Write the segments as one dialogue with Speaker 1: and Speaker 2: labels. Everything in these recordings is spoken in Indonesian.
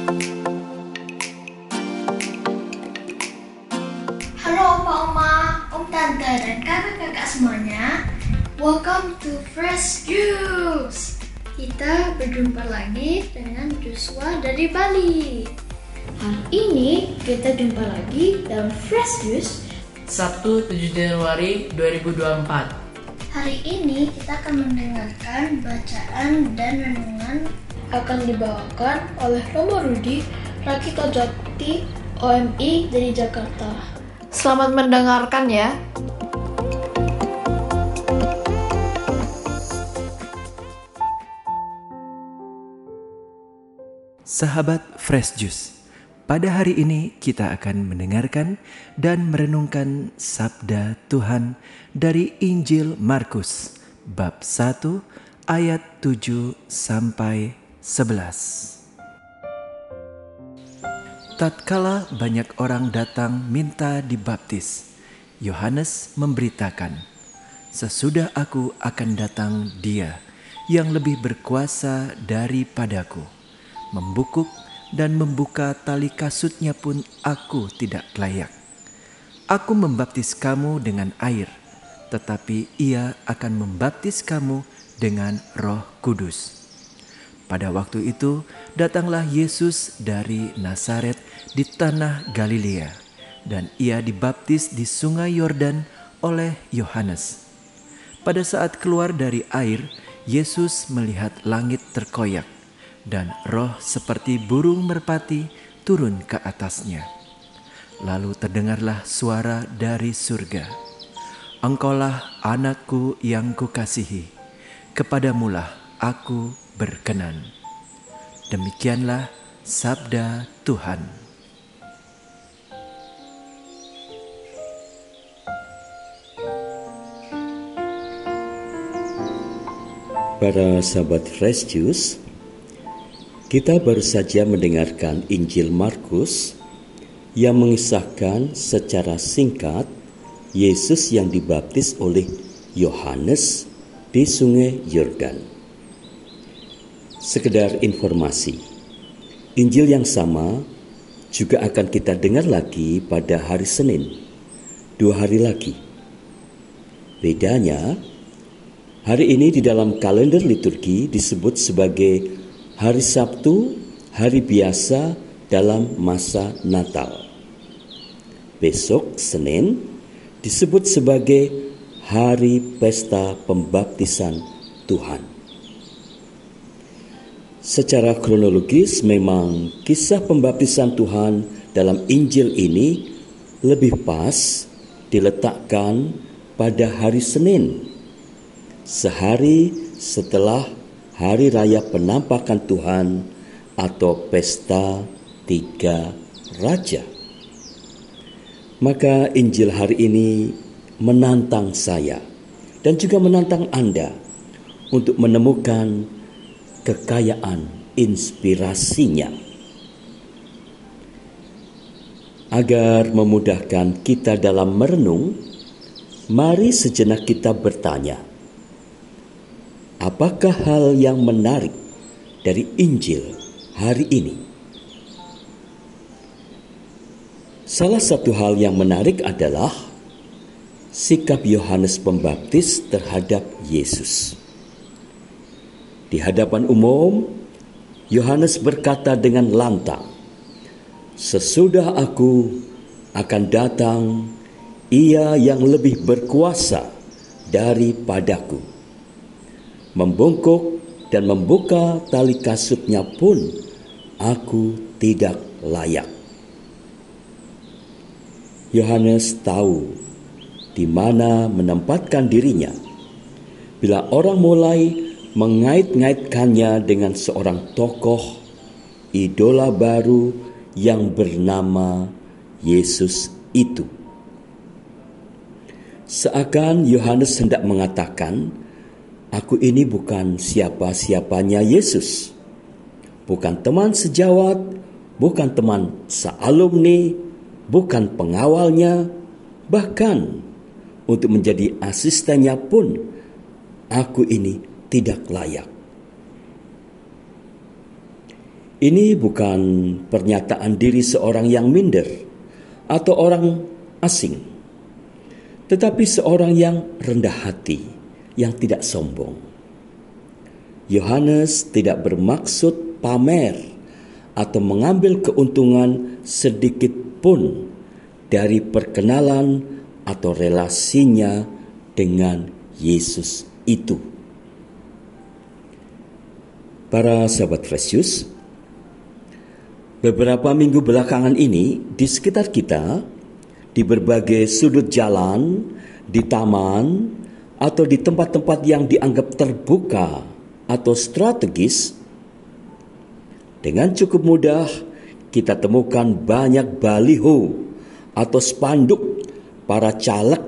Speaker 1: Halo Opa Oma, Om Tante, dan kakak-kakak semuanya. Welcome to Fresh Juice. Kita berjumpa lagi dengan Joshua dari Bali. Hari ini kita jumpa lagi dalam Fresh Juice
Speaker 2: Sabtu 7 Januari 2024.
Speaker 1: Hari ini kita akan mendengarkan bacaan dan renungan akan dibawakan oleh Romo Rudi Rakita Jati OMI dari Jakarta.
Speaker 2: Selamat mendengarkan ya.
Speaker 3: Sahabat Fresh Juice, pada hari ini kita akan mendengarkan dan merenungkan sabda Tuhan dari Injil Markus bab 1 ayat 7 sampai 11. Tatkala banyak orang datang minta dibaptis, Yohanes memberitakan, "Sesudah aku akan datang Dia yang lebih berkuasa daripadaku. Membukuk dan membuka tali kasutnya pun aku tidak layak. Aku membaptis kamu dengan air, tetapi Ia akan membaptis kamu dengan Roh Kudus." Pada waktu itu datanglah Yesus dari Nazaret di tanah Galilea, dan Ia dibaptis di sungai Yordan oleh Yohanes. Pada saat keluar dari air, Yesus melihat langit terkoyak, dan roh seperti burung merpati turun ke atasnya. Lalu terdengarlah suara dari surga, "Engkaulah anakku yang kukasihi, kepadamulah aku berkenan." Demikianlah sabda Tuhan.
Speaker 4: Para sahabat Fresh Juice, kita baru saja mendengarkan Injil Markus yang mengisahkan secara singkat Yesus yang dibaptis oleh Yohanes di sungai Yordan. Sekedar informasi, Injil yang sama juga akan kita dengar lagi pada hari Senin, 2 hari lagi. Bedanya, hari ini di dalam kalender liturgi disebut sebagai hari Sabtu, hari biasa dalam masa Natal. Besok, Senin, disebut sebagai hari pesta pembaptisan Tuhan. Secara kronologis memang kisah pembaptisan Tuhan dalam Injil ini lebih pas diletakkan pada hari Senin, sehari setelah Hari Raya Penampakan Tuhan atau Pesta Tiga Raja. Maka Injil hari ini menantang saya dan juga menantang Anda untuk menemukan kekayaan inspirasinya. Agar memudahkan kita dalam merenung, mari sejenak kita bertanya, apakah hal yang menarik dari Injil hari ini? Salah satu hal yang menarik adalah sikap Yohanes Pembaptis terhadap Yesus. Di hadapan umum, Yohanes berkata dengan lantang, "Sesudah aku akan datang Ia yang lebih berkuasa daripadaku. Membungkuk dan membuka tali kasutnya pun aku tidak layak." Yohanes tahu di mana menempatkan dirinya bila orang mulai mengait-ngaitkannya dengan seorang tokoh idola baru yang bernama Yesus itu. Seakan Yohanes hendak mengatakan, "Aku ini bukan siapa-siapanya Yesus, bukan teman sejawat, bukan teman sealumni, bukan pengawalnya, bahkan untuk menjadi asistennya pun aku ini tidak layak." Ini bukan pernyataan diri seorang yang minder atau orang asing, tetapi seorang yang rendah hati, yang tidak sombong. Yohanes tidak bermaksud pamer atau mengambil keuntungan sedikit pun dari perkenalan atau relasinya dengan Yesus itu. Para sahabat Fresh Juice, beberapa minggu belakangan ini di sekitar kita, di berbagai sudut jalan, di taman, atau di tempat-tempat yang dianggap terbuka atau strategis, dengan cukup mudah kita temukan banyak baliho atau spanduk para caleg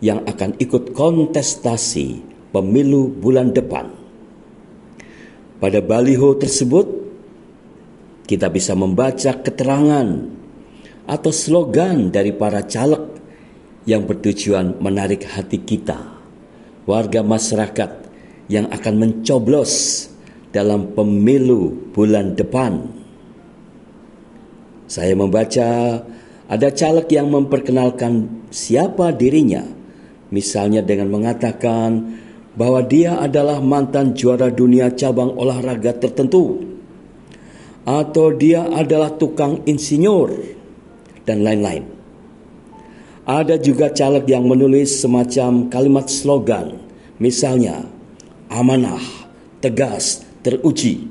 Speaker 4: yang akan ikut kontestasi pemilu bulan depan. Pada baliho tersebut, kita bisa membaca keterangan atau slogan dari para caleg yang bertujuan menarik hati kita, warga masyarakat yang akan mencoblos dalam pemilu bulan depan. Saya membaca ada caleg yang memperkenalkan siapa dirinya, misalnya dengan mengatakan bahwa dia adalah mantan juara dunia cabang olahraga tertentu, atau dia adalah tukang insinyur, dan lain-lain. Ada juga caleg yang menulis semacam kalimat slogan, misalnya amanah, tegas, teruji.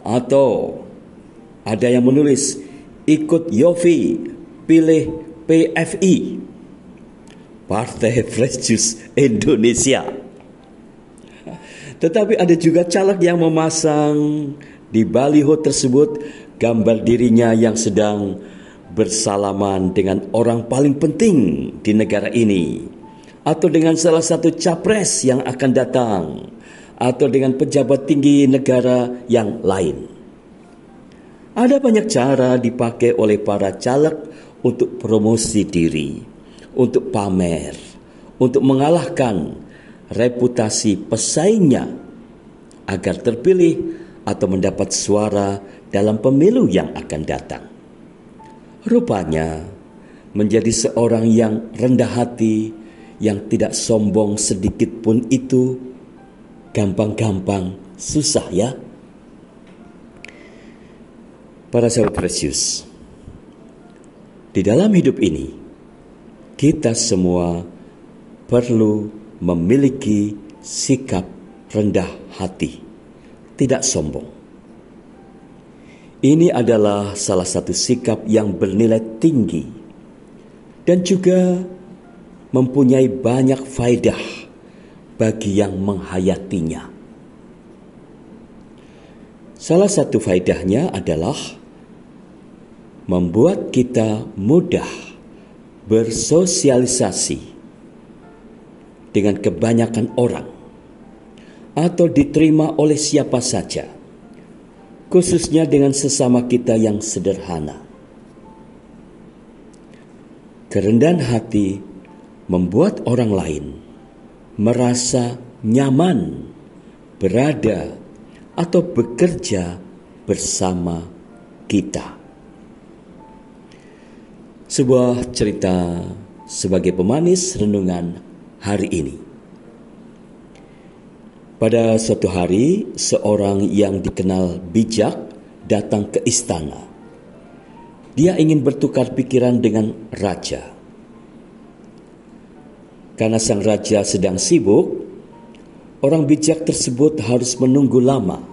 Speaker 4: Atau ada yang menulis ikut Yofi, pilih PFI, Partai Fresh Juice Indonesia. Tetapi ada juga caleg yang memasang di baliho tersebut gambar dirinya yang sedang bersalaman dengan orang paling penting di negara ini, atau dengan salah satu capres yang akan datang, atau dengan pejabat tinggi negara yang lain. Ada banyak cara dipakai oleh para caleg untuk promosi diri, untuk pamer, untuk mengalahkan reputasi pesaingnya agar terpilih atau mendapat suara dalam pemilu yang akan datang. Rupanya, menjadi seorang yang rendah hati, yang tidak sombong sedikit pun itu gampang-gampang susah ya. Para sahabat precious, di dalam hidup ini, kita semua perlu memiliki sikap rendah hati, tidak sombong. Ini adalah salah satu sikap yang bernilai tinggi dan juga mempunyai banyak faedah bagi yang menghayatinya. Salah satu faedahnya adalah membuat kita mudah bersosialisasi dengan kebanyakan orang atau diterima oleh siapa saja, khususnya dengan sesama kita yang sederhana. Kerendahan hati membuat orang lain merasa nyaman berada atau bekerja bersama kita. Sebuah cerita sebagai pemanis renungan hari ini. Pada suatu hari, seorang yang dikenal bijak datang ke istana. Dia ingin bertukar pikiran dengan raja. Karena sang raja sedang sibuk, orang bijak tersebut harus menunggu lama.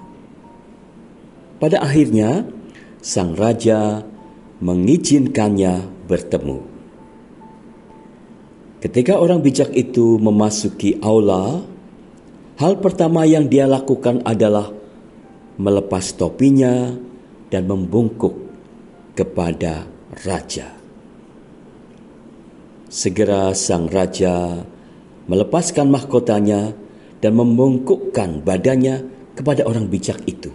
Speaker 4: Pada akhirnya, sang raja mengizinkannya bertemu. Ketika orang bijak itu memasuki aula, hal pertama yang dia lakukan adalah melepas topinya dan membungkuk kepada raja. Segera sang raja melepaskan mahkotanya dan membungkukkan badannya kepada orang bijak itu.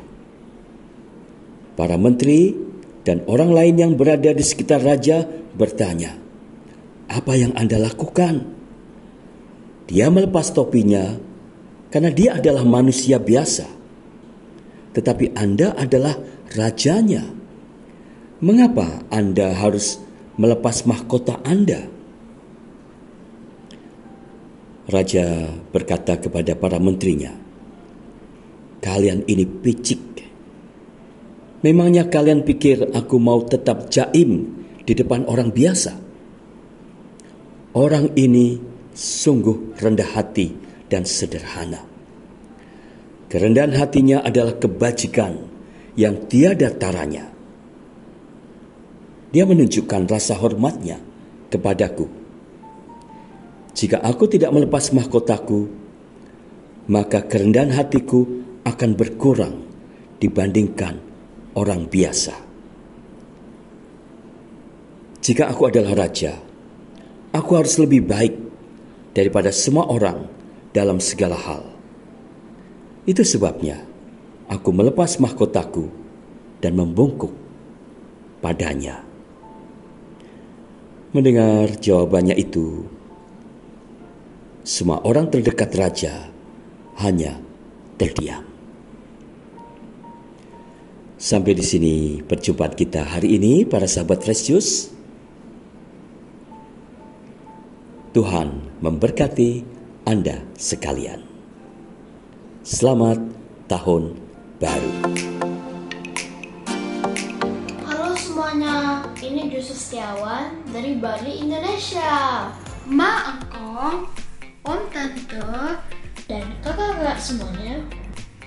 Speaker 4: Para menteri dan orang lain yang berada di sekitar raja bertanya, "Apa yang Anda lakukan?" Dia melepas topinya karena dia adalah manusia biasa. tetapi Anda adalah rajanya. Mengapa Anda harus melepas mahkota Anda? Raja berkata kepada para menterinya, "Kalian ini picik. Memangnya kalian pikir aku mau tetap jaim di depan orang biasa? Orang ini sungguh rendah hati dan sederhana. Kerendahan hatinya adalah kebajikan yang tiada taranya. Dia menunjukkan rasa hormatnya kepadaku. Jika aku tidak melepas mahkotaku, maka kerendahan hatiku akan berkurang dibandingkan orang biasa. Jika aku adalah raja, aku harus lebih baik daripada semua orang dalam segala hal. Itu sebabnya aku melepas mahkotaku dan membungkuk padanya." Mendengar jawabannya itu, semua orang terdekat raja hanya terdiam. Sampai di sini perjumpaan kita hari ini, para sahabat Fresh Juice. Tuhan memberkati Anda sekalian. Selamat Tahun Baru.
Speaker 1: Halo semuanya, ini Joshua Setiawan dari Bali, Indonesia. Ma Engkong, Om Tante, dan kakak-kakak semuanya.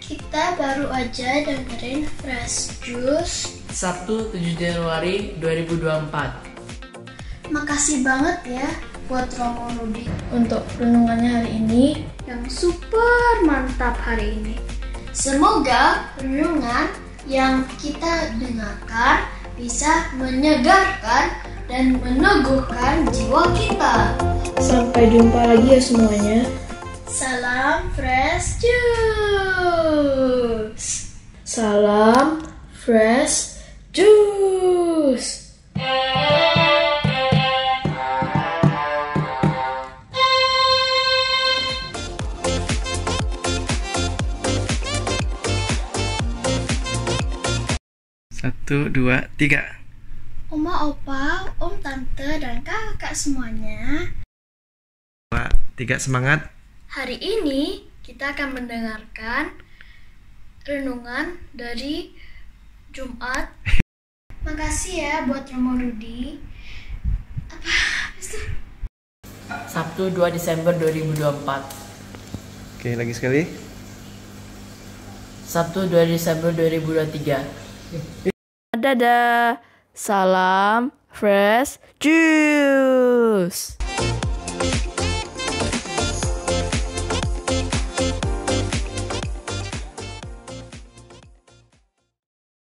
Speaker 1: Kita baru aja dengerin Fresh Juice.
Speaker 2: Sabtu 7 Januari 2024.
Speaker 1: Makasih banget ya buat Romo Rudi untuk renungannya hari ini yang super mantap hari ini. Semoga renungan yang kita dengarkan bisa menyegarkan dan meneguhkan jiwa kita.
Speaker 2: Sampai jumpa lagi ya semuanya.
Speaker 1: Salam Fresh Juice.
Speaker 2: Salam Fresh Juice.
Speaker 3: Satu, dua, tiga.
Speaker 1: Oma, opa, om, tante, dan kakak semuanya.
Speaker 3: Dua, tiga, semangat.
Speaker 1: Hari ini kita akan mendengarkan renungan dari Jumat. Makasih ya buat Romo Rudi.
Speaker 2: Sabtu 2 Desember 2024.
Speaker 3: Oke, lagi sekali.
Speaker 2: Sabtu 2 Desember 2023.
Speaker 5: Dadah. Salam Fresh Juice.